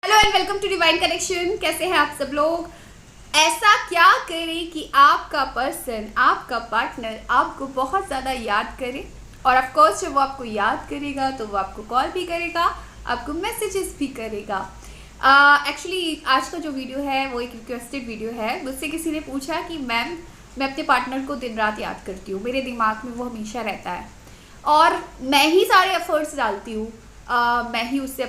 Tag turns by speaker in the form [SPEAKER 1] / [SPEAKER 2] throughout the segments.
[SPEAKER 1] Hello and welcome to divine connection. कैसे हैं आप सब लोग। ऐसा क्या करें कि आपका पर्सन, आपका पार्टनर आपको बहुत ज़्यादा याद करे, और ऑफ कोर्स जब वो आपको याद करेगा तो वो आपको कॉल भी करेगा, आपको मैसेजेस भी करेगा। एक्चुअली आज का जो वीडियो है वो एक रिक्वेस्टेड वीडियो है। मुझसे किसी ने पूछा कि मैम मैं अपने पार्टनर को दिन रात याद करती हूँ, मेरे दिमाग में वो हमेशा रहता है और मैं ही सारे एफर्ट्स डालती हूँ। मैं ही उससे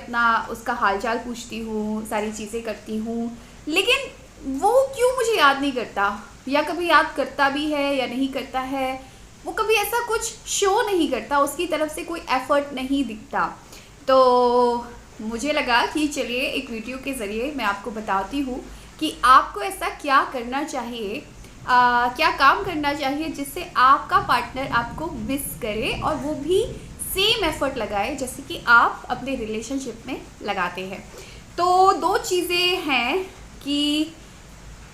[SPEAKER 1] उसका हालचाल पूछती हूँ, सारी चीज़ें करती हूँ, लेकिन वो क्यों मुझे याद नहीं करता, या कभी याद करता भी है या नहीं करता है, वो कभी ऐसा कुछ शो नहीं करता, उसकी तरफ से कोई एफर्ट नहीं दिखता। तो मुझे लगा कि चलिए एक वीडियो के ज़रिए मैं आपको बताती हूँ कि आपको ऐसा क्या करना चाहिए, क्या काम करना चाहिए जिससे आपका पार्टनर आपको मिस करे और वो भी सेम एफर्ट लगाए जैसे कि आप अपने रिलेशनशिप में लगाते हैं। तो दो चीज़ें हैं कि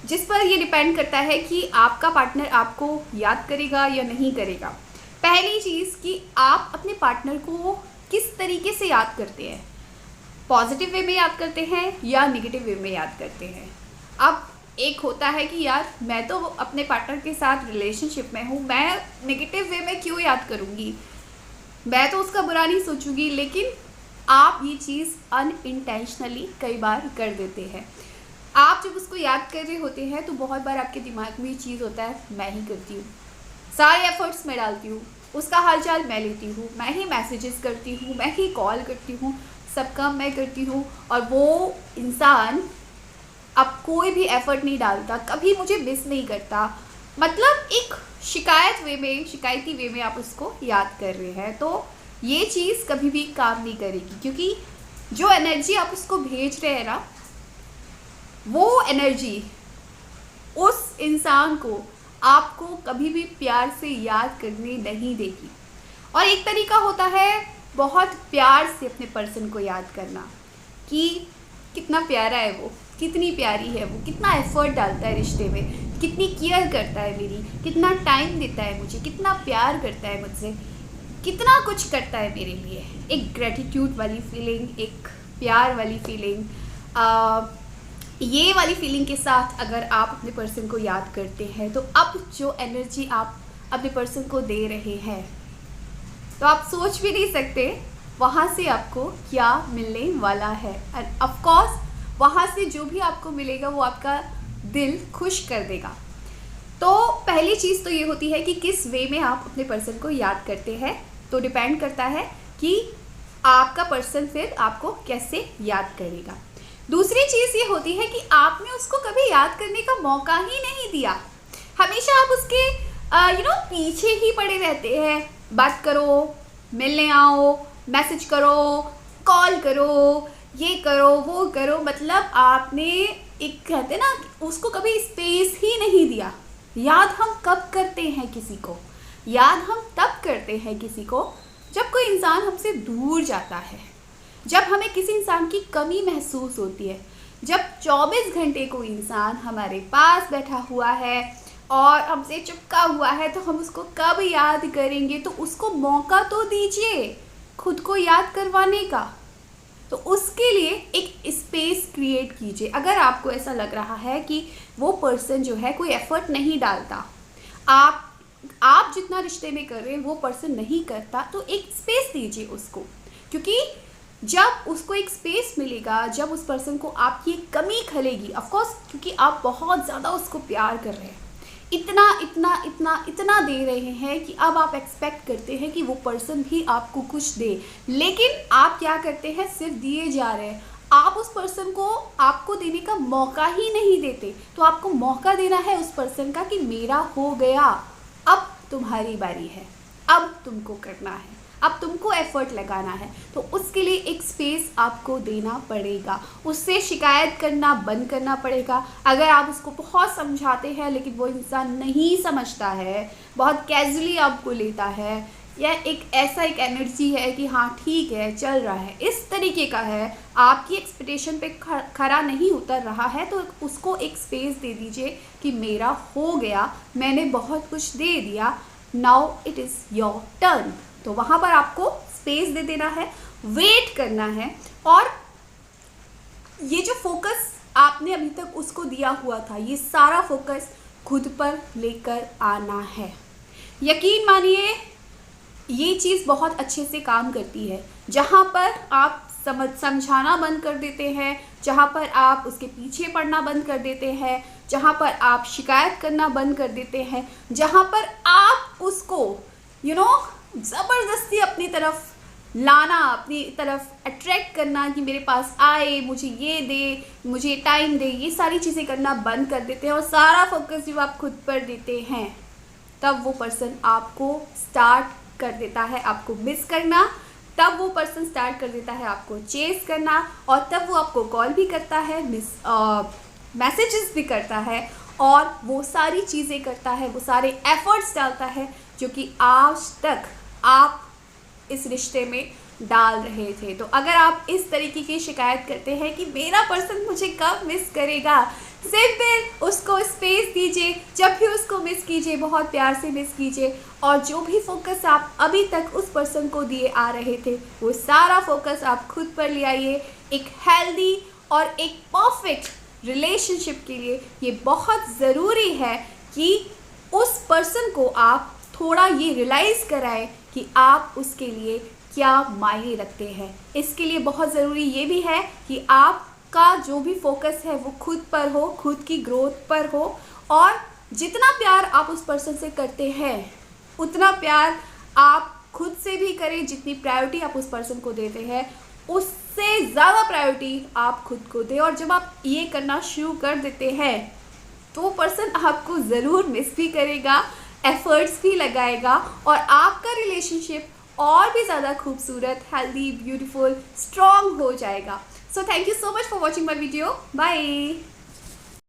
[SPEAKER 1] जिस पर ये डिपेंड करता है कि आपका पार्टनर आपको याद करेगा या नहीं करेगा। पहली चीज़ कि आप अपने पार्टनर को किस तरीके से याद करते हैं, पॉजिटिव वे में याद करते हैं या नेगेटिव वे में याद करते हैं। अब एक होता है कि यार मैं तो अपने पार्टनर के साथ रिलेशनशिप में हूँ, मैं नेगेटिव वे में क्यों याद करूँगी, मैं तो उसका बुरा नहीं सोचूंगी, लेकिन आप ये चीज़ अनइंटेंशनली कई बार कर देते हैं। आप जब उसको याद कर रहे होते हैं तो बहुत बार आपके दिमाग में ये चीज़ होता है मैं ही करती हूँ, सारे एफर्ट्स मैं डालती हूँ, उसका हालचाल मैं लेती हूँ, मैं ही मैसेजेस करती हूँ, मैं ही कॉल करती हूँ, सब काम मैं करती हूँ, और वो इंसान अब कोई भी एफर्ट नहीं डालता, कभी मुझे मिस नहीं करता। मतलब एक शिकायती वे में आप उसको याद कर रहे हैं, तो ये चीज़ कभी भी काम नहीं करेगी, क्योंकि जो एनर्जी आप उसको भेज रहे हैं ना, वो एनर्जी उस इंसान को आपको कभी भी प्यार से याद करने नहीं देगी। और एक तरीका होता है बहुत प्यार से अपने पर्सन को याद करना कि कितना प्यारा है वो, कितनी प्यारी है वो, कितना एफर्ट डालता है रिश्ते में, कितनी केयर करता है मेरी, कितना टाइम देता है मुझे, कितना प्यार करता है मुझसे, कितना कुछ करता है मेरे लिए। एक ग्रेटिट्यूड वाली फीलिंग, एक प्यार वाली फीलिंग, ये वाली फीलिंग के साथ अगर आप अपने पर्सन को याद करते हैं तो अब जो एनर्जी आप अपने पर्सन को दे रहे हैं, तो आप सोच भी नहीं सकते वहाँ से आपको क्या मिलने वाला है। एंड ऑफ कोर्स वहाँ से जो भी आपको मिलेगा वो आपका दिल खुश कर देगा। तो पहली चीज़ तो ये होती है कि किस वे में आप अपने पर्सन को याद करते हैं, तो डिपेंड करता है कि आपका पर्सन फिर आपको कैसे याद करेगा। दूसरी चीज़ ये होती है कि आपने उसको कभी याद करने का मौका ही नहीं दिया, हमेशा आप उसके पीछे ही पड़े रहते हैं। बात करो, मिलने आओ, मैसेज करो, कॉल करो, ये करो, वो करो, मतलब आपने एक कहते ना उसको कभी स्पेस ही नहीं दिया। याद हम कब करते हैं किसी को, याद हम तब करते हैं किसी को जब कोई इंसान हमसे दूर जाता है, जब हमें किसी इंसान की कमी महसूस होती है, जब 24 घंटे कोई इंसान हमारे पास बैठा हुआ है और हमसे चिपका हुआ है, तो हम उसको कब याद करेंगे। तो उसको मौका तो दीजिए खुद को याद करवाने का, तो उसके लिए एक स्पेस क्रिएट कीजिए। अगर आपको ऐसा लग रहा है कि वो पर्सन जो है कोई एफर्ट नहीं डालता, आप जितना रिश्ते में कर रहे हैं वो पर्सन नहीं करता, तो एक स्पेस दीजिए उसको, क्योंकि जब उसको एक स्पेस मिलेगा, जब उस पर्सन को आपकी कमी खलेगी, ऑफ कोर्स क्योंकि आप बहुत ज़्यादा उसको प्यार कर रहे हैं, इतना इतना इतना इतना दे रहे हैं कि अब आप एक्सपेक्ट करते हैं कि वो पर्सन भी आपको कुछ दे, लेकिन आप क्या करते हैं, सिर्फ दिए जा रहे हैं। आप उस पर्सन को आपको देने का मौका ही नहीं देते। तो आपको मौका देना है उस पर्सन का कि मेरा हो गया, अब तुम्हारी बारी है, अब तुमको करना है, अब तुमको एफर्ट लगाना है। तो उसके लिए एक स्पेस आपको देना पड़ेगा, उससे शिकायत करना बंद करना पड़ेगा। अगर आप उसको बहुत समझाते हैं लेकिन वो इंसान नहीं समझता है, बहुत कैजुअली आपको लेता है, या एक एक एनर्जी है कि हाँ ठीक है चल रहा है, इस तरीके का है, आपकी एक्सपेक्टेशन पे खरा नहीं उतर रहा है, तो उसको एक स्पेस दे दीजिए कि मेरा हो गया, मैंने बहुत कुछ दे दिया, now it is your turn. तो वहाँ पर आपको स्पेस दे देना है, वेट करना है, और ये जो फोकस आपने अभी तक उसको दिया हुआ था, ये सारा फोकस खुद पर लेकर आना है। यकीन मानिए ये चीज़ बहुत अच्छे से काम करती है। जहाँ पर आप समझाना बंद कर देते हैं, जहाँ पर आप उसके पीछे पड़ना बंद कर देते हैं, जहाँ पर आप शिकायत करना बंद कर देते हैं, जहाँ पर आप उसको ज़बरदस्ती अपनी तरफ लाना, अपनी तरफ अट्रैक्ट करना कि मेरे पास आए, मुझे ये दे, मुझे टाइम दे, ये सारी चीज़ें करना बंद कर देते हैं और सारा फोकस जब आप खुद पर देते हैं तब वो पर्सन आपको स्टार्ट कर देता है आपको मिस करना, तब वो पर्सन स्टार्ट कर देता है आपको चेस करना, और तब वो आपको कॉल भी करता है, मैसेजेस भी करता है, और वो सारी चीज़ें करता है, वो सारे एफर्ट्स डालता है जो कि आज तक आप इस रिश्ते में डाल रहे थे। तो अगर आप इस तरीके की शिकायत करते हैं कि मेरा पर्सन मुझे कब मिस करेगा, सिंपल उसको स्पेस दीजिए। जब भी उसको मिस कीजिए बहुत प्यार से मिस कीजिए, और जो भी फोकस आप अभी तक उस पर्सन को दिए आ रहे थे वो सारा फोकस आप खुद पर ले आइए। एक हेल्दी और एक परफेक्ट रिलेशनशिप के लिए ये बहुत ज़रूरी है कि उस पर्सन को आप थोड़ा ये रियलाइज़ कराएं कि आप उसके लिए क्या मायने रखते हैं। इसके लिए बहुत ज़रूरी ये भी है कि आपका जो भी फोकस है वो खुद पर हो, खुद की ग्रोथ पर हो, और जितना प्यार आप उस पर्सन से करते हैं उतना प्यार आप खुद से भी करें। जितनी प्रायोरिटी आप उस पर्सन को देते हैं उससे ज़्यादा प्रायोरिटी आप खुद को दें, और जब आप ये करना शुरू कर देते हैं तो वो पर्सन आपको ज़रूर मिस भी करेगा, एफर्ट्स भी लगाएगा, और आपका रिलेशनशिप और भी ज़्यादा खूबसूरत, हेल्दी, ब्यूटीफुल, स्ट्रॉन्ग हो जाएगा। So thank you so much for watching my video. Bye.